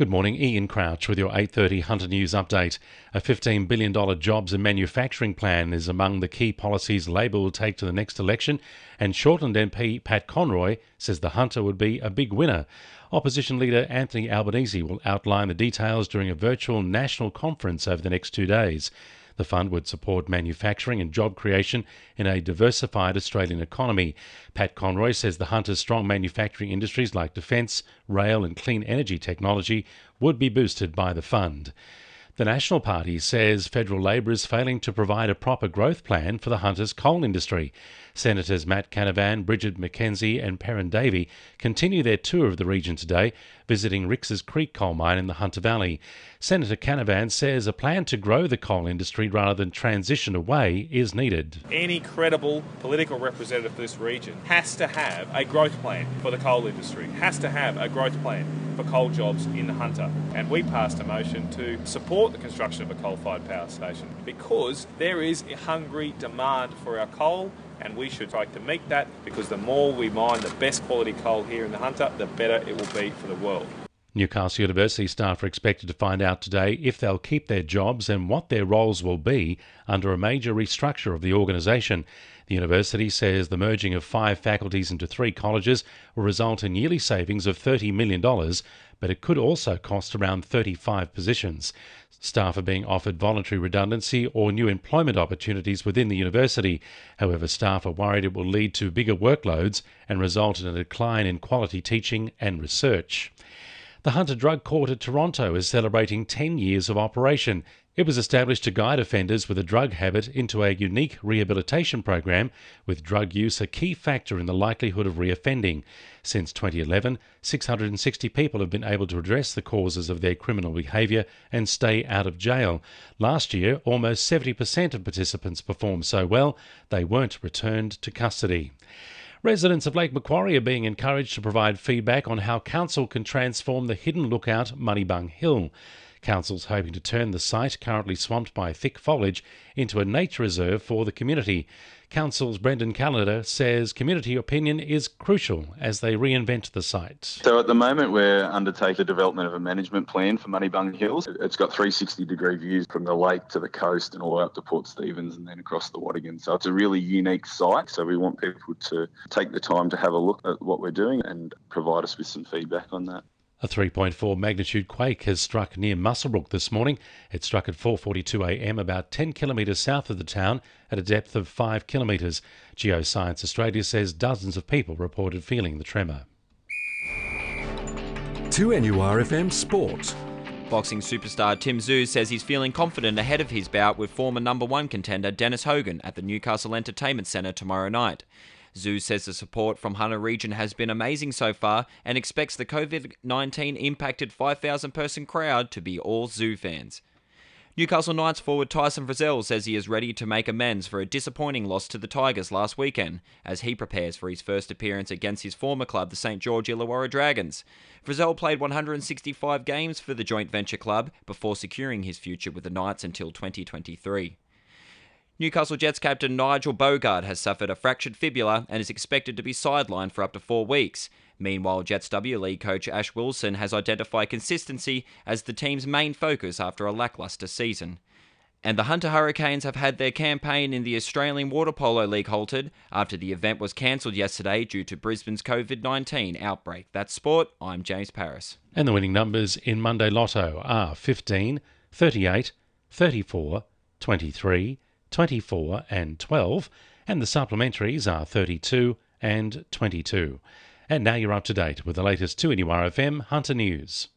Good morning, Ian Crouch with your 8:30 Hunter News update. A $15 billion jobs and manufacturing plan is among the key policies Labor will take to the next election, and Shortland MP Pat Conroy says the Hunter would be a big winner. Opposition leader Anthony Albanese will outline the details during a virtual national conference over the next 2 days. The fund would support manufacturing and job creation in a diversified Australian economy. Pat Conroy says the Hunter's strong manufacturing industries like defence, rail and clean energy technology would be boosted by the fund. The National Party says federal Labor is failing to provide a proper growth plan for the Hunter's coal industry. Senators Matt Canavan, Bridget McKenzie and Perrin Davey continue their tour of the region today, visiting Rix's Creek coal mine in the Hunter Valley. Senator Canavan says a plan to grow the coal industry rather than transition away is needed. Any credible political representative of this region has to have a growth plan for the coal industry, has to have a growth plan for coal jobs in the Hunter. And we passed a motion to support the construction of a coal-fired power station because there is a hungry demand for our coal, and we should try to meet that, because the more we mine the best quality coal here in the Hunter, the better it will be for the world. Newcastle University staff are expected to find out today if they'll keep their jobs and what their roles will be under a major restructure of the organisation. The university says the merging of 5 faculties into 3 colleges will result in yearly savings of $30 million, but it could also cost around 35 positions. Staff are being offered voluntary redundancy or new employment opportunities within the university. However, staff are worried it will lead to bigger workloads and result in a decline in quality teaching and research. The Hunter Drug Court at Toronto is celebrating 10 years of operation. It was established to guide offenders with a drug habit into a unique rehabilitation program, with drug use a key factor in the likelihood of reoffending. Since 2011, 660 people have been able to address the causes of their criminal behaviour and stay out of jail. Last year, almost 70% of participants performed so well they weren't returned to custody. Residents of Lake Macquarie are being encouraged to provide feedback on how Council can transform the hidden lookout Moneybung Hill. Council's hoping to turn the site, currently swamped by thick foliage, into a nature reserve for the community. Council's Brendan Callender says community opinion is crucial as they reinvent the site. So at the moment we're undertaking the development of a management plan for Moneybung Hills. It's got 360-degree views from the lake to the coast and all the way up to Port Stephens and then across the Wadigan. So it's a really unique site. So we want people to take the time to have a look at what we're doing and provide us with some feedback on that. A 3.4 magnitude quake has struck near Muswellbrook this morning. It struck at 4:42 a.m. about 10 kilometres south of the town at a depth of 5 kilometres. Geoscience Australia says dozens of people reported feeling the tremor. 2NURFM Sport. Boxing superstar Tim Tszyu says he's feeling confident ahead of his bout with former number 1 contender Dennis Hogan at the Newcastle Entertainment Centre tomorrow night. Tszyu says the support from Hunter region has been amazing so far and expects the COVID-19 impacted 5,000-person crowd to be all Tszyu fans. Newcastle Knights forward Tyson Frizzell says he is ready to make amends for a disappointing loss to the Tigers last weekend as he prepares for his first appearance against his former club, the St George Illawarra Dragons. Frizzell played 165 games for the joint venture club before securing his future with the Knights until 2023. Newcastle Jets captain Nigel Bogard has suffered a fractured fibula and is expected to be sidelined for up to 4 weeks. Meanwhile, Jets W League coach Ash Wilson has identified consistency as the team's main focus after a lacklustre season. And the Hunter Hurricanes have had their campaign in the Australian Water Polo League halted after the event was cancelled yesterday due to Brisbane's COVID-19 outbreak. That's sport. I'm James Paris. And the winning numbers in Monday Lotto are 15, 38, 34, 23, 24 and 12, and the supplementaries are 32 and 22. And now you're up to date with the latest 2NURFM Hunter News.